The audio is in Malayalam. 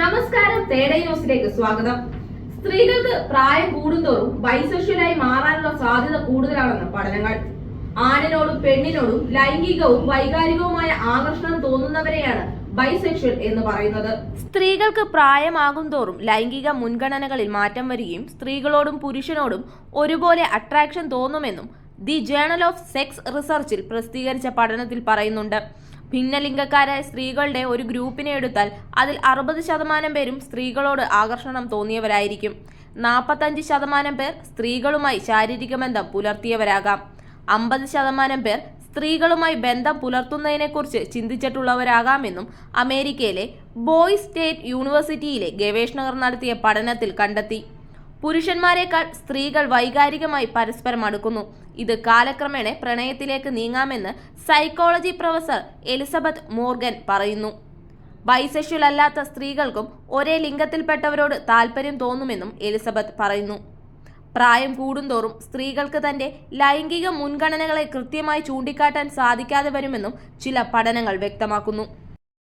നമസ്കാരം, തേടൈ ന്യൂസിലേക്ക് സ്വാഗതം. സ്ത്രീകൾക്ക് പ്രായം കൂടുന്തോറും ബൈസെക്ഷലായി മാറാനുള്ള സാധ്യത കൂടുതലാണെന്ന് പഠനങ്ങൾ. ആണിനോടും പെണ്ണിനോടും ലൈംഗികവും വൈകാരികവുമായ ആകർഷണം തോന്നുന്നവരെയാണ് ബൈസെക്ഷൽ എന്ന് പറയുന്നത്. സ്ത്രീകൾക്ക് പ്രായമാകുന്തോറും ലൈംഗിക മുൻഗണനകളിൽ മാറ്റം വരികയും സ്ത്രീകളോടും പുരുഷനോടും ഒരുപോലെ അട്രാക്ഷൻ തോന്നുമെന്നും ദി ജേണൽ ഓഫ് സെക്സ് റിസർച്ചിൽ പ്രസിദ്ധീകരിച്ച പഠനത്തിൽ പറയുന്നുണ്ട്. ഭിന്നലിംഗക്കാരായ സ്ത്രീകളുടെ ഒരു ഗ്രൂപ്പിനെ എടുത്താൽ അതിൽ 60% പേരും സ്ത്രീകളോട് ആകർഷണം തോന്നിയവരായിരിക്കും. 45% പേർ സ്ത്രീകളുമായി ശാരീരിക ബന്ധം പുലർത്തിയവരാകാം. 50% പേർ സ്ത്രീകളുമായി ബന്ധം പുലർത്തുന്നതിനെക്കുറിച്ച് ചിന്തിച്ചിട്ടുള്ളവരാകാമെന്നും അമേരിക്കയിലെ ബോയ്സ് സ്റ്റേറ്റ് യൂണിവേഴ്സിറ്റിയിലെ ഗവേഷകർ നടത്തിയ പഠനത്തിൽ കണ്ടെത്തി. പുരുഷന്മാരെക്കാൾ സ്ത്രീകൾ വൈകാരികമായി പരസ്പരം അടുക്കുന്നു. ഇത് കാലക്രമേണ പ്രണയത്തിലേക്ക് നീങ്ങാമെന്ന് സൈക്കോളജി പ്രൊഫസർ എലിസബത്ത് മോർഗൻ പറയുന്നു. ബൈസെക്ഷൽ അല്ലാത്ത സ്ത്രീകൾക്കും ഒരേ ലിംഗത്തിൽപ്പെട്ടവരോട് താല്പര്യം തോന്നുമെന്നും എലിസബത്ത് പറയുന്നു. പ്രായം കൂടുന്തോറും സ്ത്രീകൾക്ക് തന്റെ ലൈംഗിക മുൻഗണനകളെ കൃത്യമായി ചൂണ്ടിക്കാട്ടാൻ സാധിക്കാതെ വരുമെന്നും ചില പഠനങ്ങൾ വ്യക്തമാക്കുന്നു.